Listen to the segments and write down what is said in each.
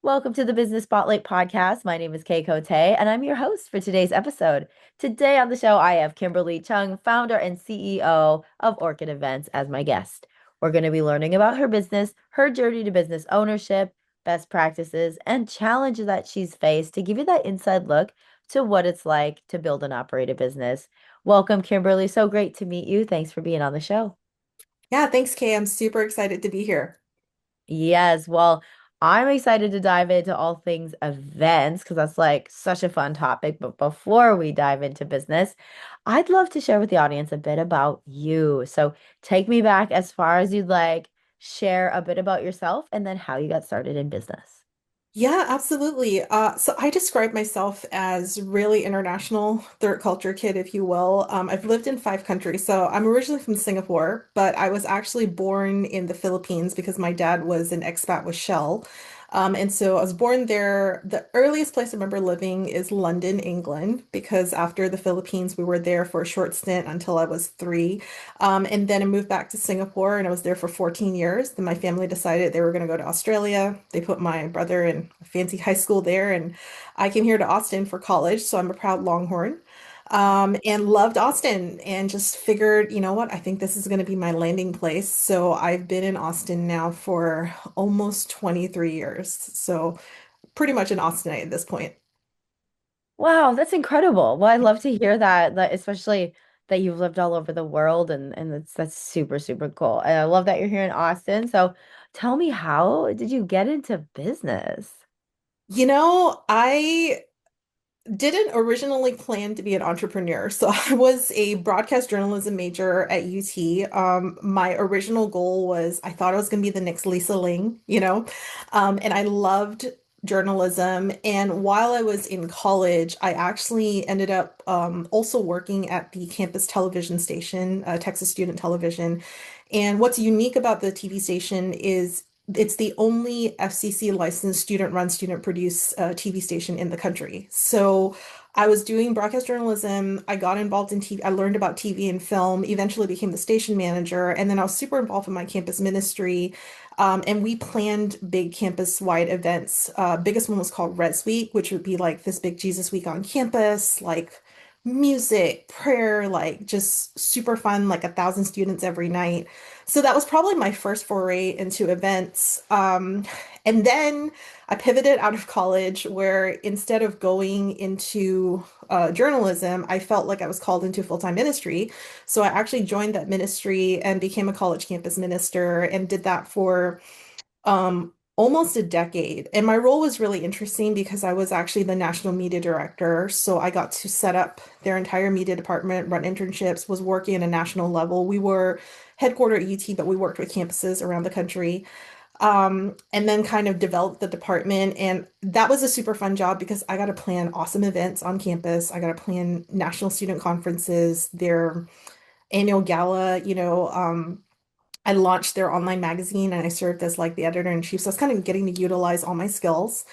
Welcome to the Business Spotlight podcast. My name is Kay Cote, and I'm your host for today's episode. Today on the show, I have Kimberly Chung, founder and CEO of Orchid Events, as my guest. We're going to be learning about her business, her journey to business ownership, best practices, and challenges that she's faced to give you that inside look to what it's like to build and operate a business. Welcome, Kimberly. So great to meet you. Thanks for being on the show. Yeah, thanks, Kay. I'm super excited to be here. Yes, well, I'm excited to dive into all things events because that's like such a fun topic. But before we dive into business, I'd love to share with the audience a bit about you. So take me back as far as you'd like, share a bit about yourself, and then how you got started in business. Yeah, absolutely. So I describe myself as really international, third culture kid, if you will. I've lived in 5 countries. So I'm originally from Singapore, but I was actually born in the Philippines because my dad was an expat with Shell. And so I was born there. The earliest place I remember living is London, England, because after the Philippines, we were there for a short stint until I was 3. And then I moved back to Singapore and I was there for 14 years. Then my family decided they were going to go to Australia. They put my brother in a fancy high school there, and I came here to Austin for college. So I'm a proud Longhorn. And loved Austin and just figured, you know what, I think this is going to be my landing place. So I've been in Austin now for almost 23 years. So pretty much an Austinite at this point. Wow, that's incredible. Well, I love to hear that especially that you've lived all over the world and that's super, super cool. And I love that you're here in Austin. So tell me, how did you get into business? I didn't originally plan to be an entrepreneur. So I was a broadcast journalism major at UT. My original goal was I thought I was going to be the next Lisa Ling. And I loved journalism. And while I was in college, I actually ended up also working at the campus television station, Texas Student Television. And what's unique about the TV station is it's the only FCC licensed student-run, student-produced TV station in the country. So I was doing broadcast journalism. I got involved in TV. I learned about TV and film, eventually became the station manager, and then I was super involved in my campus ministry. And we planned big campus-wide events. Biggest one was called Res Week, which would be like this big Jesus Week on campus, like music, prayer, like just super fun, like 1,000 students every night. So that was probably my first foray into events. And then I pivoted out of college where instead of going into journalism, I felt like I was called into full-time ministry. So I actually joined that ministry and became a college campus minister and did that for almost a decade. And my role was really interesting because I was actually the national media director. So I got to set up their entire media department, run internships, was working at a national level. We were headquartered at UT, but we worked with campuses around the country. And then kind of developed the department. And that was a super fun job because I got to plan awesome events on campus. I got to plan national student conferences, their annual gala, I launched their online magazine and I served as like the editor in chief. So I was kind of getting to utilize all my skills.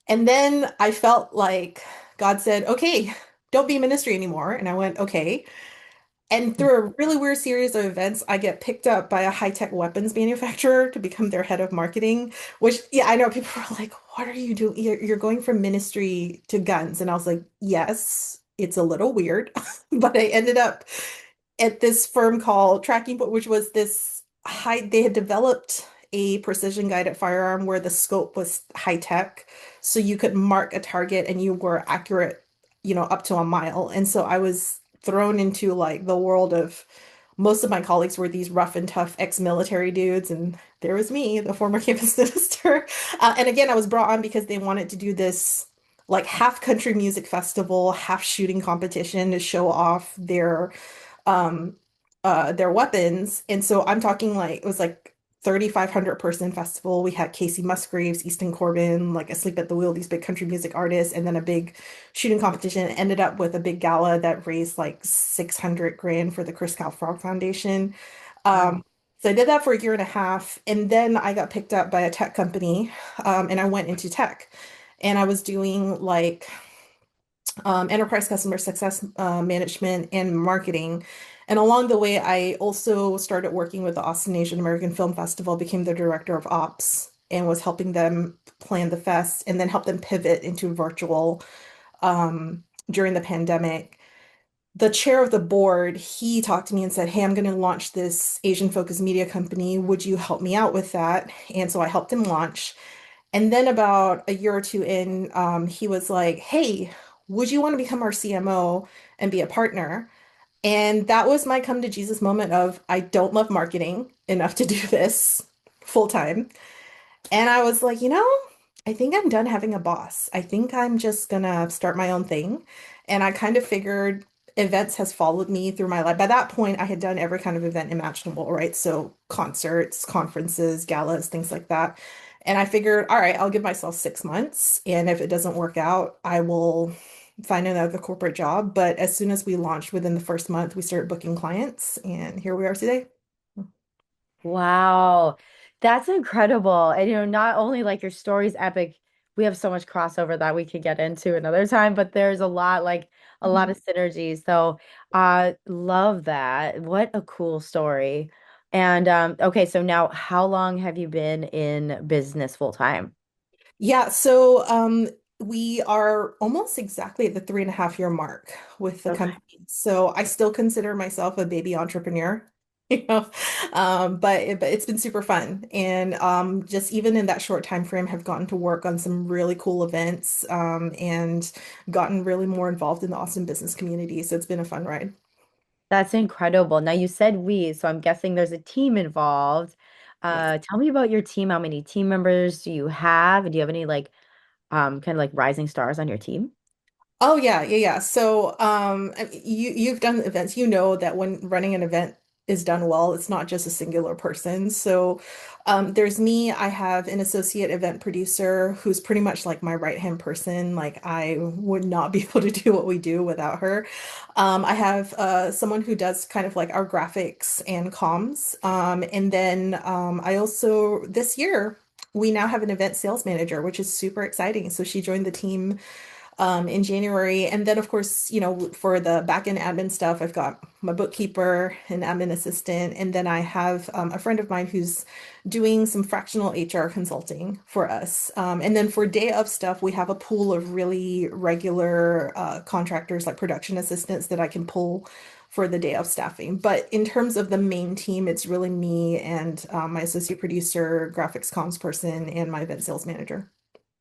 And then I felt like God said, okay, don't be in ministry anymore. And I went, okay. And through a really weird series of events, I get picked up by a high-tech weapons manufacturer to become their head of marketing, which, yeah, I know people are like, what are you doing? You're going from ministry to guns. And I was like, yes, it's a little weird. But I ended up at this firm called Tracking Point, which was this they had developed a precision guided firearm where the scope was high tech. So you could mark a target and you were accurate, up to a mile. And so I was thrown into like the world of most of my colleagues were these rough and tough ex-military dudes, and there was me, the former campus minister. And again, I was brought on because they wanted to do this like half country music festival, half shooting competition to show off um their weapons. And so I'm talking like it was like 3,500 person festival. We had Casey Musgraves, Easton Corbin, like Asleep at the Wheel, these big country music artists, and then a big shooting competition. It ended up with a big gala that raised like 600 grand for the Chris Cal Frog Foundation. Wow. Um, so I did that for a year and a half, and then I got picked up by a tech company, and I went into tech. And I was doing like enterprise customer success management and marketing. And along the way, I also started working with the Austin Asian American Film Festival, became the director of ops. and was helping them plan the fest and then help them pivot into virtual during the pandemic. The chair of the board, he talked to me and said, "Hey, I'm going to launch this Asian focused media company. Would you help me out with that?" And so I helped him launch. And then about a year or two in, he was like, "Hey, would you want to become our CMO and be a partner?" And that was my come to Jesus moment of I don't love marketing enough to do this full time. And I was like, I think I'm done having a boss. I think I'm just gonna start my own thing. And I kind of figured events has followed me through my life. By that point, I had done every kind of event imaginable, right? So concerts, conferences, galas, things like that. And I figured, all right, I'll give myself 6 months. And if it doesn't work out, I will find another corporate job. But as soon as we launched within the first month, we started booking clients, and here we are today. Wow. That's incredible. And not only like your story's epic, we have so much crossover that we could get into another time, but there's a lot Mhm. of synergy. So I love that. What a cool story. And okay, so now how long have you been in business full time? Yeah, so we are almost exactly at the 3.5 year mark with the Okay. company. So I still consider myself a baby entrepreneur, you know, but it's been super fun, and just even in that short time frame, have gotten to work on some really cool events, and gotten really more involved in the Austin business community. So it's been a fun ride. That's incredible. Now you said we, so I'm guessing there's a team involved. Yes. Tell me about your team. How many team members do you have? And do you have any kind of like rising stars on your team? Oh yeah, yeah, yeah. So, you've done events. You know that when running an event is done well, it's not just a singular person. So, there's me. I have an associate event producer who's pretty much like my right-hand person. Like I would not be able to do what we do without her. I have someone who does kind of like our graphics and comms. And then I also this year we now have an event sales manager, which is super exciting. So she joined the team in January. And then, of course, for the back end admin stuff, I've got my bookkeeper and admin assistant. And then I have a friend of mine who's doing some fractional HR consulting for us. And then for day of stuff, we have a pool of really regular contractors, like production assistants, that I can pull for the day of staffing. But in terms of the main team, it's really me and my associate producer, graphics comms person, and my event sales manager.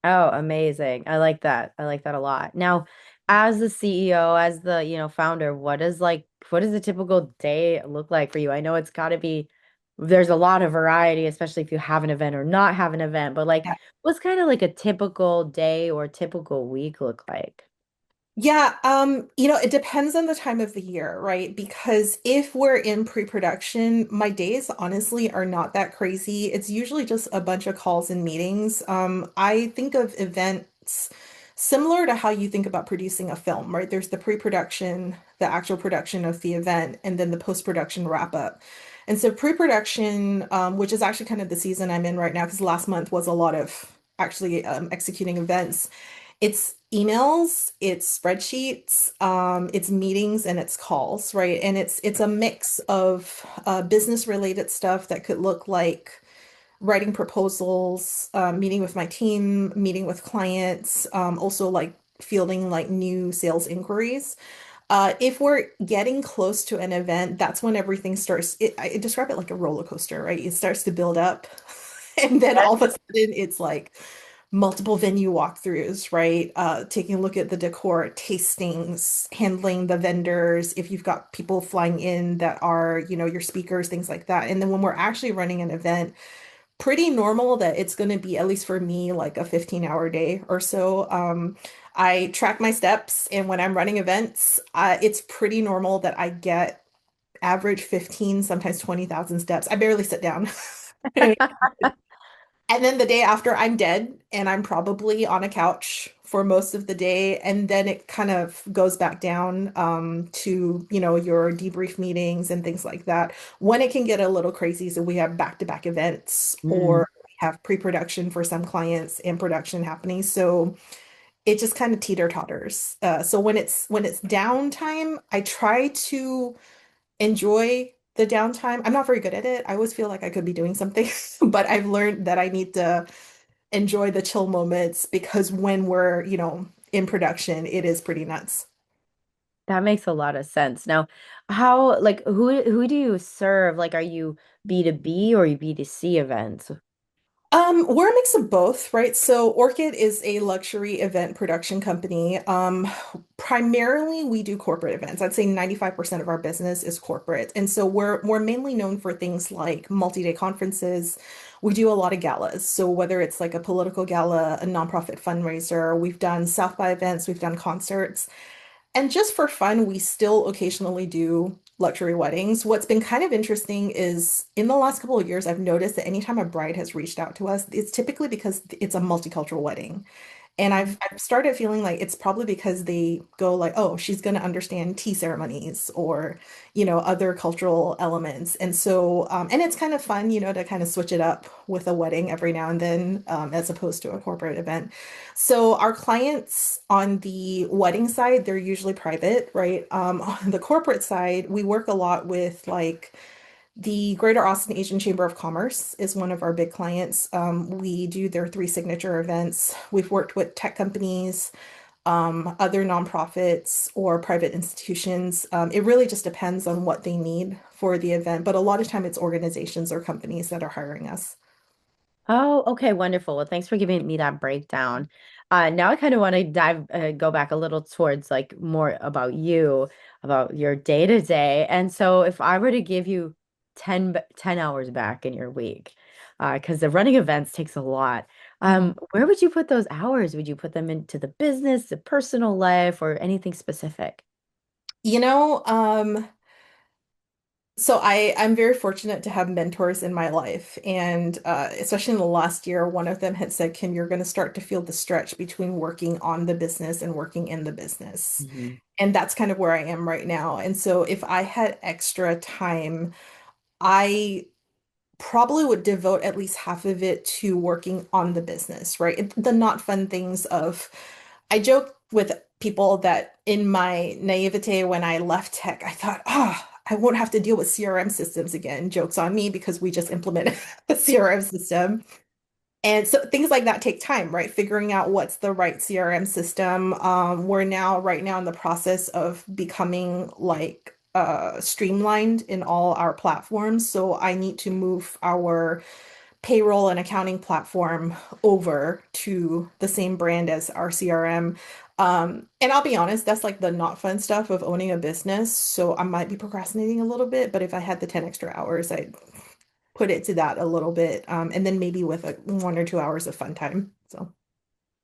Oh, amazing. I like that. I like that a lot. Now, as the CEO, as the, founder, what does a typical day look like for you? I know it's got to be there's a lot of variety, especially if you have an event or not have an event, but what's kind of like a typical day or typical week look like? Yeah, it depends on the time of the year, right? Because if we're in pre-production, my days honestly are not that crazy. It's usually just a bunch of calls and meetings. I think of events similar to how you think about producing a film, right? There's the pre-production, the actual production of the event, and then the post-production wrap-up. And so pre-production, which is actually kind of the season I'm in right now, because last month was a lot of actually executing events. It's emails, it's spreadsheets, it's meetings, and it's calls, right? And it's a mix of business related stuff that could look like writing proposals, meeting with my team, meeting with clients, also like fielding like new sales inquiries. If we're getting close to an event, that's when everything starts. I describe it like a roller coaster, right? It starts to build up, and then all of a sudden it's like multiple venue walkthroughs, right? Taking a look at the decor, tastings, handling the vendors, if you've got people flying in that are, your speakers, things like that. And then when we're actually running an event, pretty normal that it's going to be, at least for me, like a 15-hour day or so. I track my steps, and when I'm running events, it's pretty normal that I get average 15, sometimes 20,000 steps. I barely sit down. And then the day after, I'm dead and I'm probably on a couch for most of the day. And then it kind of goes back down to, your debrief meetings and things like that. When it can get a little crazy, so we have back-to-back events Mm. or we have pre-production for some clients and production happening. So it just kind of teeter-totters. So when it's downtime, I try to enjoy the downtime. I'm not very good at it. I always feel like I could be doing something, but I've learned that I need to enjoy the chill moments because when we're, in production, it is pretty nuts. That makes a lot of sense. Now, how like who do you serve? Like, are you B2B or you B2C events? We're a mix of both, right? So Orchid is a luxury event production company. Primarily we do corporate events. I'd say 95% of our business is corporate. And so we're mainly known for things like multi-day conferences. We do a lot of galas. So whether it's like a political gala, a nonprofit fundraiser, we've done South by events, we've done concerts. And just for fun, we still occasionally do luxury weddings. What's been kind of interesting is in the last couple of years, I've noticed that anytime a bride has reached out to us, it's typically because it's a multicultural wedding. And I've started feeling like it's probably because they go like, oh, she's going to understand tea ceremonies or, other cultural elements. And so, and it's kind of fun, to kind of switch it up with a wedding every now and then, as opposed to a corporate event. So our clients on the wedding side, they're usually private, right? On the corporate side, we work a lot with like the Greater Austin Asian Chamber of Commerce is one of our big clients. We do their three signature events. We've worked with tech companies, other nonprofits, or private institutions. It really just depends on what they need for the event, but a lot of time it's organizations or companies that are hiring us. Oh, okay, wonderful. Well, thanks for giving me that breakdown. Now I kind of want to go back a little towards like more about you, about your day to day. And so if I were to give you 10 hours back in your week, because the running events takes a lot, Mhm. where would you put those hours? Would you put them into the business, the personal life, or anything specific? You know, so I'm very fortunate to have mentors in my life, and especially in the last year, one of them had said, "Kim, you're going to start to feel the stretch between working on the business and working in the business." Mhm. And that's kind of where I am right now. And so if I had extra time, I probably would devote at least half of it to working on the business, right? The not fun things of, I joke with people that in my naivete when I left tech, I thought, oh, I won't have to deal with CRM systems again. Joke's on me because we just implemented a CRM system. And so things like that take time, right? Figuring out what's the right CRM system. We're now right now in the process of becoming like streamlined in all our platforms. So I need to move our payroll and accounting platform over to the same brand as our CRM. And I'll be honest, that's like the not fun stuff of owning a business. So I might be procrastinating a little bit, but if I had the 10 extra hours, I'd put it to that a little bit. And then maybe with like 1 or 2 hours of fun time. So.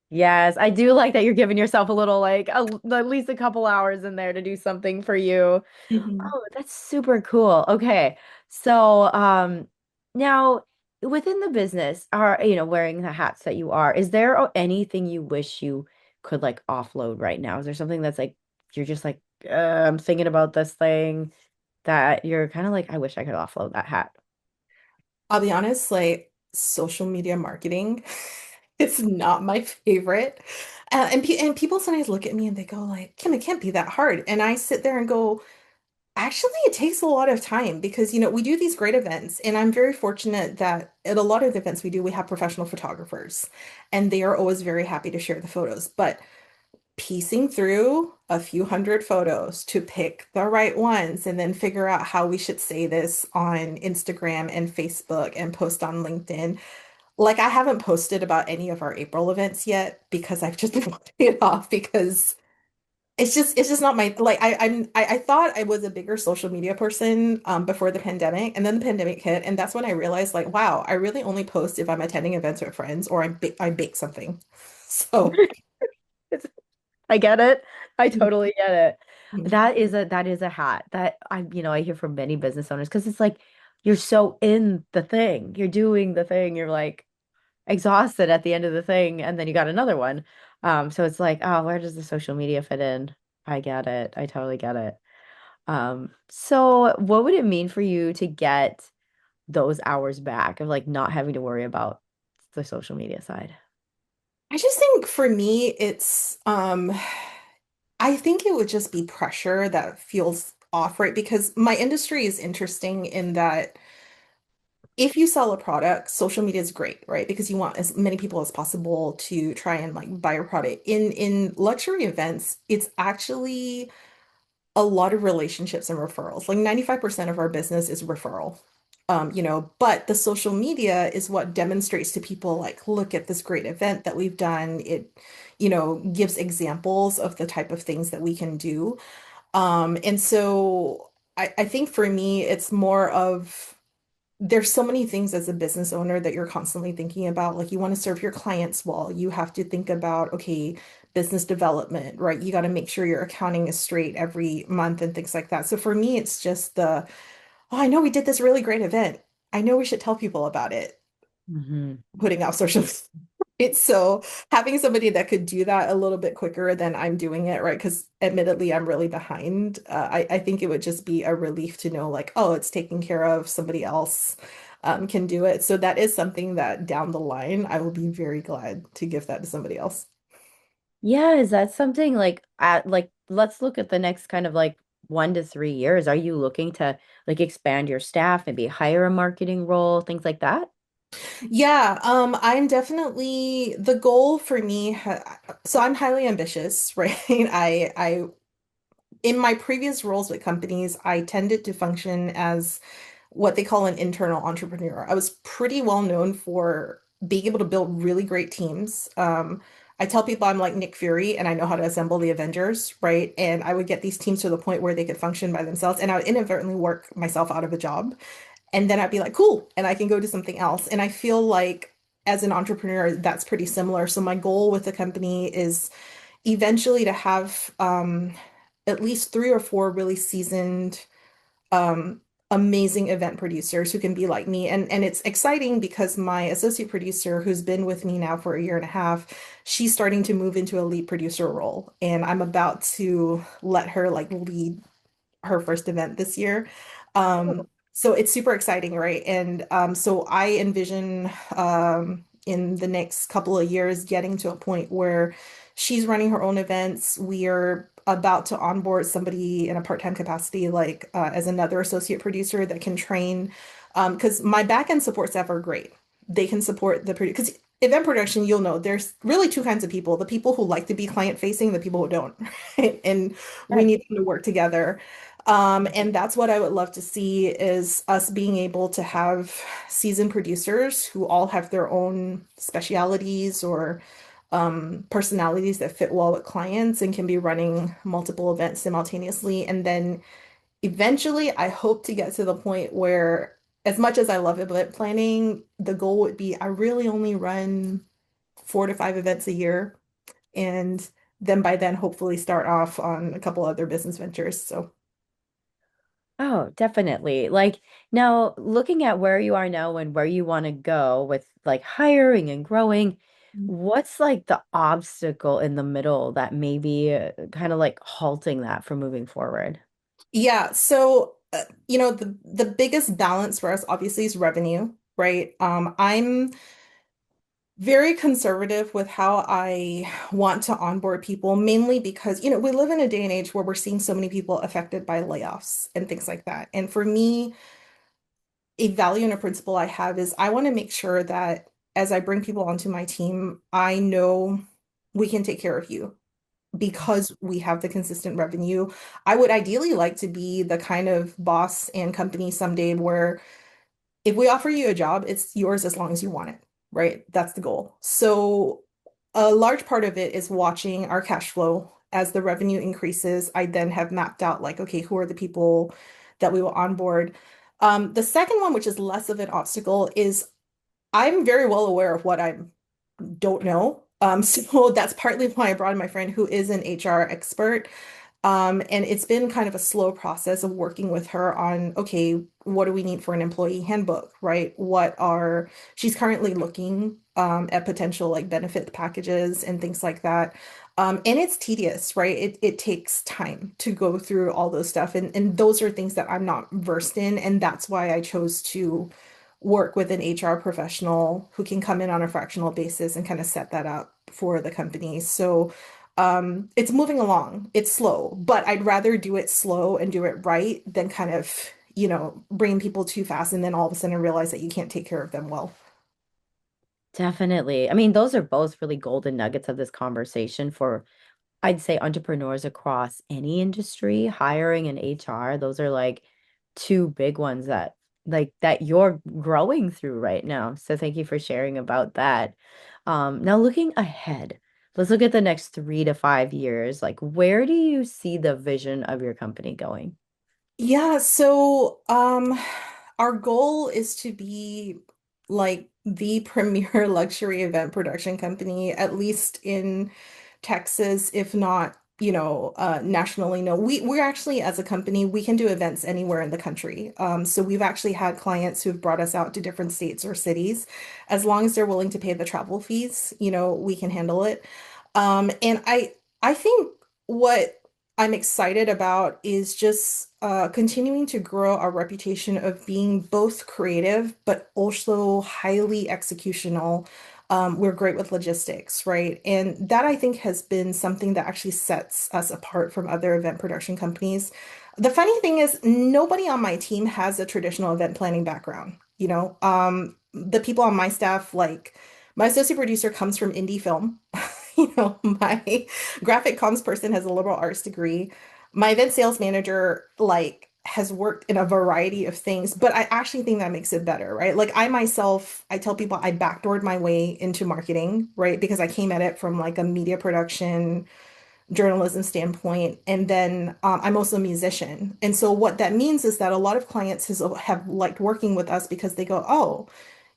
Yes, I do like that you're giving yourself a little like at least a couple hours in there to do something for you. Mhm. Oh, that's super cool. Okay. So, now within the business, are wearing the hats that you are, is there anything you wish you could like offload right now? Is there something that's like you're just like, I'm thinking about this thing that you're kind of like, I wish I could offload that hat. I'll be honest, like social media marketing, it's not my favorite. And people sometimes look at me and they go like, Kim, it can't be that hard. And I sit there and go, actually, it takes a lot of time because, we do these great events. And I'm very fortunate that at a lot of the events we do, we have professional photographers and they are always very happy to share the photos. But piecing through a few hundred photos to pick the right ones and then figure out how we should say this on Instagram and Facebook and post on LinkedIn. Like I haven't posted about any of our April events yet because I've just been putting it off because it's just not my like I thought I was a bigger social media person before the pandemic, and then the pandemic hit and that's when I realized like wow, I really only post if I'm attending events with friends or I bake something. So I get it. I totally get it. Mhm. That is a hat that I hear from many business owners because it's like you're so in the thing. You're doing the thing. You're like exhausted at the end of the thing, and then you got another one. So it's like, oh, where does the social media fit in? I get it. I totally get it. So what would it mean for you to get those hours back of like not having to worry about the social media side? I just think for me, I think it would just be pressure that feels off, right? Because my industry is interesting in that if you sell a product, social media is great, right? Because you want as many people as possible to try and like buy your product. In luxury events, it's actually a lot of relationships and referrals. Like 95% of our business is referral. But the social media is what demonstrates to people like, look at this great event that we've done. It, gives examples of the type of things that we can do. And so I think for me, it's more of there's so many things as a business owner that you're constantly thinking about. Like you want to serve your clients well. You have to think about, okay, business development, right? You got to make sure your accounting is straight every month and things like that. So for me, it's just oh, I know we did this really great event. I know we should tell people about it, Hmm. putting out social. It's so having somebody that could do that a little bit quicker than I'm doing it, right? Because admittedly, I'm really behind. I think it would just be a relief to know, like, oh, it's taken care of. Somebody else can do it. So that is something that down the line, I will be very glad to give that to somebody else. Yeah, is that something like let's look at the next kind of like 1 to 3 years. Are you looking to like expand your staff, maybe hire a marketing role, things like that? Yeah, I'm definitely the goal for me. So I'm highly ambitious, right? In my previous roles with companies, I tended to function as what they call an internal entrepreneur. I was pretty well known for being able to build really great teams. I tell people I'm like Nick Fury and I know how to assemble the Avengers, right? And I would get these teams to the point where they could function by themselves, and I would inadvertently work myself out of a job. And then I'd be like, cool, and I can go do something else. And I feel like as an entrepreneur, that's pretty similar. So my goal with the company is eventually to have at least 3 or 4 really seasoned, um, amazing event producers who can be like me. And it's exciting because my associate producer, who's been with me now for a year and a half, she's starting to move into a lead producer role. And I'm about to let her like lead her first event this year. So it's super exciting, right? And so I envision in the next couple of years getting to a point where she's running her own events. We are about to onboard somebody in a part-time capacity, like as another associate producer that can train. Because my back-end support staff are great. They can support the because event production, you'll know there's really two kinds of people: the people who like to be client-facing, the people who don't, right? And we Right. need them to work together. And that's what I would love to see is us being able to have seasoned producers who all have their own specialities or personalities that fit well with clients and can be running multiple events simultaneously. And then eventually, I hope to get to the point where, as much as I love event planning, the goal would be I really only run 4 to 5 events a year. And then by then, hopefully start off on a couple other business ventures. So. Oh, definitely. Like now, looking at where you are now and where you want to go with like hiring and growing, what's like the obstacle in the middle that maybe kind of like halting that from moving forward? Yeah, so the biggest balance for us obviously is revenue, right? I'm very conservative with how I want to onboard people, mainly because, we live in a day and age where we're seeing so many people affected by layoffs and things like that. And for me, a value and a principle I have is I want to make sure that as I bring people onto my team, I know we can take care of you because we have the consistent revenue. I would ideally like to be the kind of boss and company someday where if we offer you a job, it's yours as long as you want it, right? That's the goal. So a large part of it is watching our cash flow as the revenue increases. I then have mapped out like, okay, who are the people that we will onboard? The second one, which is less of an obstacle, is I'm very well aware of what I don't know. So that's partly why I brought in my friend who is an HR expert. And it's been kind of a slow process of working with her on, okay, what do we need for an employee handbook, right? She's currently looking at potential like benefit packages and things like that. And it's tedious, right? It takes time to go through all those stuff. And those are things that I'm not versed in. And that's why I chose to work with an HR professional who can come in on a fractional basis and kind of set that up for the company. So It's moving along. It's slow, but I'd rather do it slow and do it right than kind of, bring people too fast and then all of a sudden realize that you can't take care of them well. Definitely. I mean, those are both really golden nuggets of this conversation for, I'd say, entrepreneurs across any industry, hiring and HR. Those are like two big ones that that you're growing through right now. So thank you for sharing about that. Now looking ahead, let's look at the next 3 to 5 years. Like, where do you see the vision of your company going? Yeah, so our goal is to be like the premier luxury event production company, at least in Texas, if not, nationally. No, we're actually as a company, we can do events anywhere in the country. So we've actually had clients who've brought us out to different states or cities. As long as they're willing to pay the travel fees, we can handle it. And I think what I'm excited about is just continuing to grow our reputation of being both creative but also highly executional. We're great with logistics, right? And that I think has been something that actually sets us apart from other event production companies. The funny thing is, nobody on my team has a traditional event planning background. The people on my staff, like my associate producer, comes from indie film. My graphic comms person has a liberal arts degree. My event sales manager, like, has worked in a variety of things, but I actually think that makes it better, right? Like I myself, I tell people I backdoored my way into marketing, right? Because I came at it from like a media production journalism standpoint. And then I'm also a musician. And so what that means is that a lot of clients have liked working with us because they go, oh,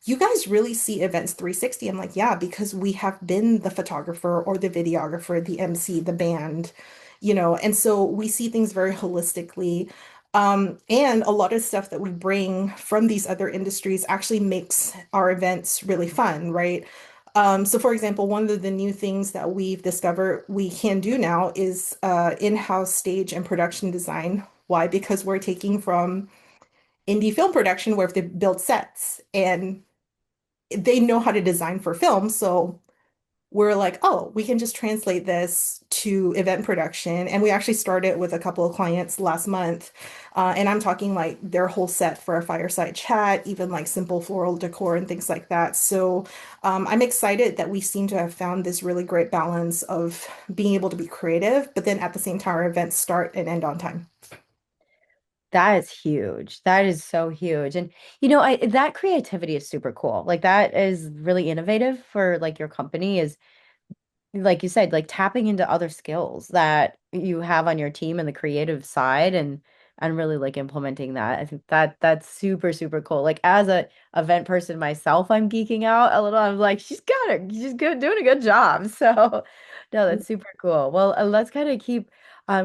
you guys really see events 360. I'm like, yeah, because we have been the photographer or the videographer, the MC, the band, and so we see things very holistically. And a lot of stuff that we bring from these other industries actually makes our events really fun, right? So for example, one of the new things that we've discovered we can do now is in-house stage and production design. Why? Because we're taking from indie film production where they build sets and they know how to design for film. So we're like, oh, we can just translate this to event production. And we actually started with a couple of clients last month. And I'm talking like their whole set for a fireside chat, even like simple floral decor and things like that. So I'm excited that we seem to have found this really great balance of being able to be creative, but then at the same time, our events start and end on time. That is huge. That is so huge. And I that creativity is super cool. Like that is really innovative for like your company is like you said, like tapping into other skills that you have on your team and the creative side and really like implementing that. I think that's super, super cool. Like as a event person myself, I'm geeking out a little. I'm like, she's got it. She's good, doing a good job. So no, that's super cool. Well, let's kind of keep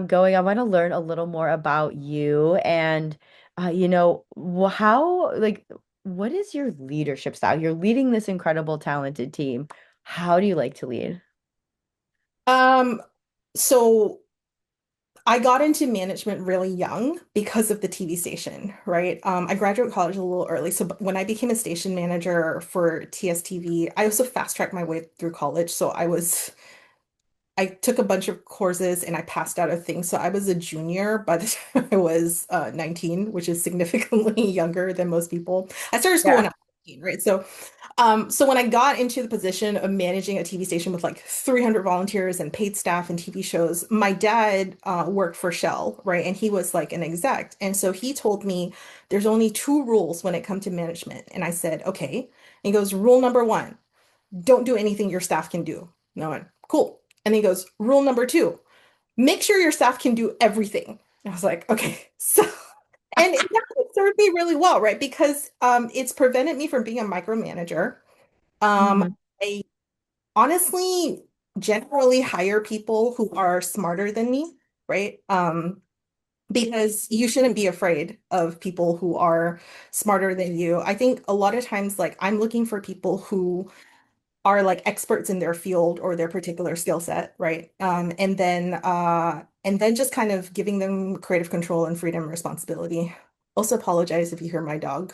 going. I want to learn a little more about you and how like what is your leadership style? You're leading this incredible, talented team. How do you like to lead? Um, so I got into management really young because of the TV station, right? I graduated college a little early. So when I became a station manager for TSTV, I also fast-tracked my way through college. So I took a bunch of courses and I passed out of things. So I was a junior by the time I was 19, which is significantly younger than most people. I started school when Yeah. I was 18, right? So when I got into the position of managing a TV station with like 300 volunteers and paid staff and TV shows, my dad worked for Shell, right? And he was like an exec. And so he told me there's only two rules when it comes to management. And I said, okay. And he goes, rule number one, don't do anything your staff can do. And I went, cool. And he goes, rule number two, make sure your staff can do everything. And I was like, okay. So, and it actually served me really well, right? Because it's prevented me from being a micromanager. Mhm. I honestly generally hire people who are smarter than me, right? Because you shouldn't be afraid of people who are smarter than you. I think a lot of times, like, I'm looking for people who are like experts in their field or their particular skill set, right? And then just kind of giving them creative control and freedom and responsibility. Also apologize if you hear my dog.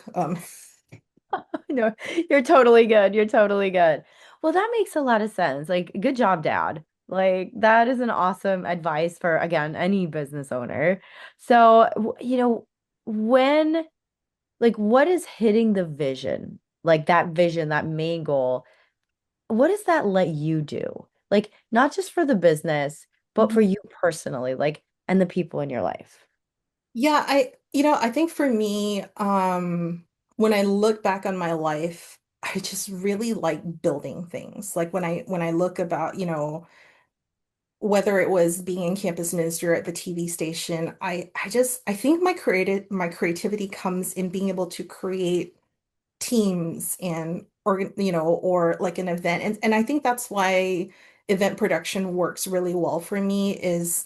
No, you're totally good. You're totally good. Well, that makes a lot of sense. Like, good job, Dad. Like that is an awesome advice for, again, any business owner. So, when, like, what is hitting the vision? Like that vision, that main goal, what does that let you do? Like, not just for the business, but for Mhm. you personally, like, and the people in your life. Yeah, I think for me, when I look back on my life, I just really like building things. Like when I look about, whether it was being in campus minister at the TV station, I think my creativity comes in being able to create teams and or like an event. And I think that's why event production works really well for me is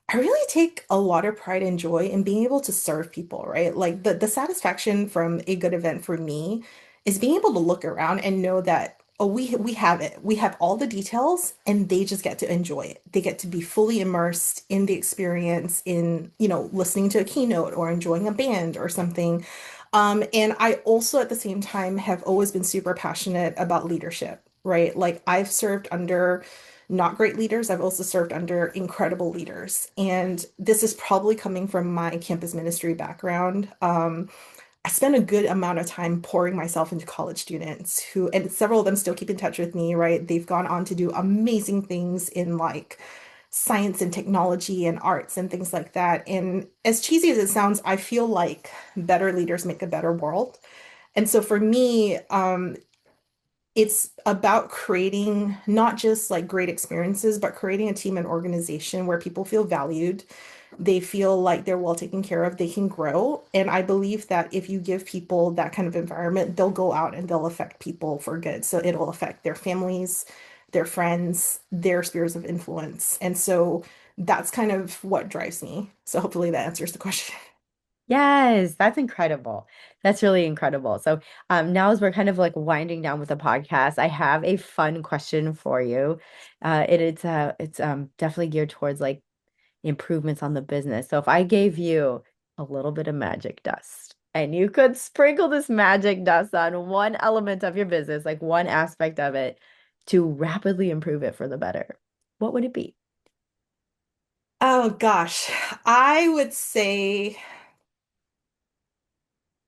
I really take a lot of pride and joy in being able to serve people, right? Like the satisfaction from a good event for me is being able to look around and know that, oh, we have it. We have all the details and they just get to enjoy it. They get to be fully immersed in the experience in, listening to a keynote or enjoying a band or something. And I also at the same time have always been super passionate about leadership, right? Like I've served under not great leaders. I've also served under incredible leaders. And this is probably coming from my campus ministry background. I spent a good amount of time pouring myself into college students who, and several of them still keep in touch with me, right? They've gone on to do amazing things in like science and technology and arts and things like that. And as cheesy as it sounds, I feel like better leaders make a better world. And so for me, it's about creating not just like great experiences, but creating a team and organization where people feel valued. They feel like they're well taken care of, they can grow. And I believe that if you give people that kind of environment, they'll go out and they'll affect people for good. So it'll affect their families, their friends, their spheres of influence. And so that's kind of what drives me. So hopefully that answers the question. Yes, that's incredible. That's really incredible. So, now as we're kind of like winding down with the podcast, I have a fun question for you. It's definitely geared towards like improvements on the business. So, if I gave you a little bit of magic dust and you could sprinkle this magic dust on one element of your business, like one aspect of it, to rapidly improve it for the better, what would it be? Oh gosh, I would say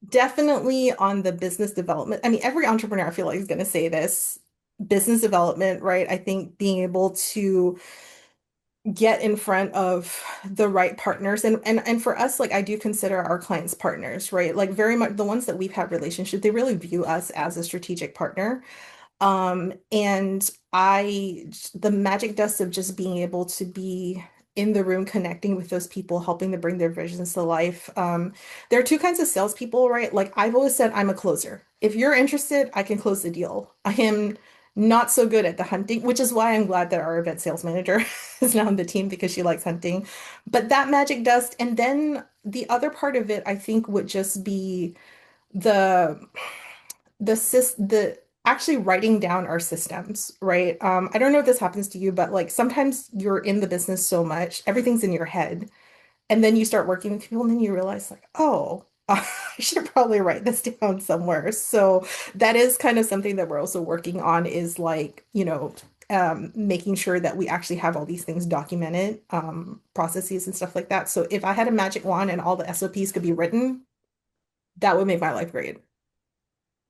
definitely on the business development. I mean, every entrepreneur I feel like is going to say this, business development, right? I think being able to get in front of the right partners and for us, like I do consider our clients partners, right? Like very much the ones that we've had relationship, they really view us as a strategic partner. And the magic dust of just being able to be in the room connecting with those people, helping to bring their visions to life. There are two kinds of salespeople, right? Like I've always said, I'm a closer. If you're interested, I can close the deal. I am not so good at the hunting, which is why I'm glad that our event sales manager is now on the team because she likes hunting. But that magic dust, and then the other part of it, I think, would just be the the actually writing down our systems, right? I don't know if this happens to you, but like sometimes you're in the business so much, everything's in your head, and then you start working with people, and then you realize like, oh, I should probably write this down somewhere. So that is kind of something that we're also working on is like, making sure that we actually have all these things documented, processes and stuff like that. So if I had a magic wand and all the SOPs could be written, that would make my life great.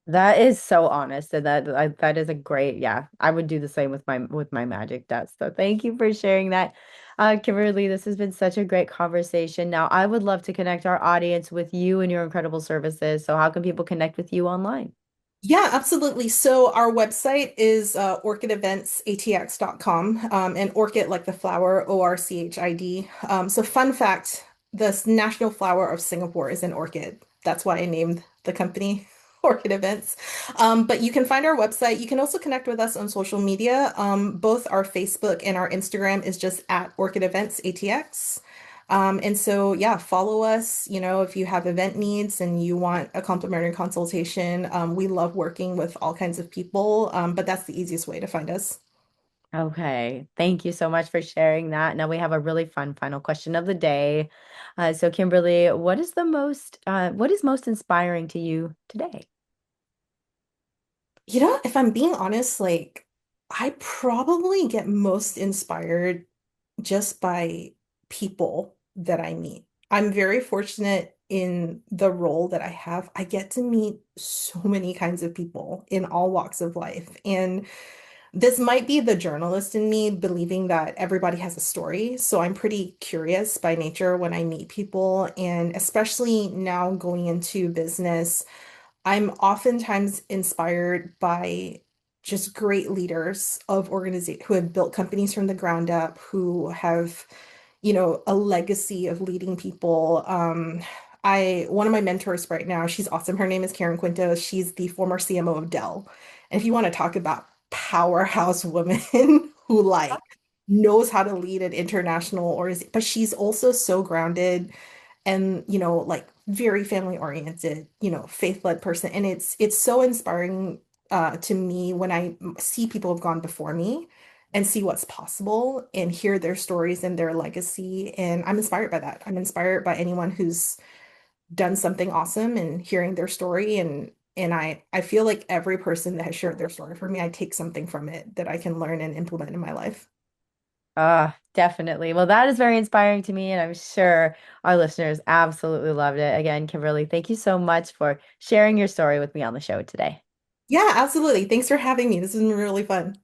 That is so honest, and that is a great, yeah. I would do the same with my magic dust. So thank you for sharing that, Kimberly. This has been such a great conversation. Now I would love to connect our audience with you and your incredible services. So how can people connect with you online? Yeah, absolutely. So our website is orchideventsatx.com, and orchid like the flower, ORCHID. So fun fact, the national flower of Singapore is an orchid. That's why I named the company Orchid Events. But you can find our website. You can also connect with us on social media. Both our Facebook and our Instagram is just at Orchid Events ATX. And so, yeah, follow us. If you have event needs and you want a complimentary consultation, we love working with all kinds of people, but that's the easiest way to find us. Okay, thank you so much for sharing that. Now we have a really fun final question of the day. So Kimberly, what is most inspiring to you today? If I'm being honest, like I probably get most inspired just by people that I meet. I'm very fortunate in the role that I have. I get to meet so many kinds of people in all walks of life. And this might be the journalist in me believing that everybody has a story. So I'm pretty curious by nature when I meet people. And especially now going into business, I'm oftentimes inspired by just great leaders of organization who have built companies from the ground up, who have, a legacy of leading people. One of my mentors right now, she's awesome. Her name is Karen Quinto. She's the former CMO of Dell. And if you want to talk about powerhouse woman who knows how to lead an international organization, but she's also so grounded and very family oriented, faith-led person. And it's so inspiring to me when I see people have gone before me and see what's possible and hear their stories and their legacy. And I'm inspired by that. I'm inspired by anyone who's done something awesome and hearing their story. And I feel like every person that has shared their story for me, I take something from it that I can learn and implement in my life. Definitely. Well, that is very inspiring to me, and I'm sure our listeners absolutely loved it. Again, Kimberly, thank you so much for sharing your story with me on the show today. Yeah, absolutely. Thanks for having me. This has been really fun.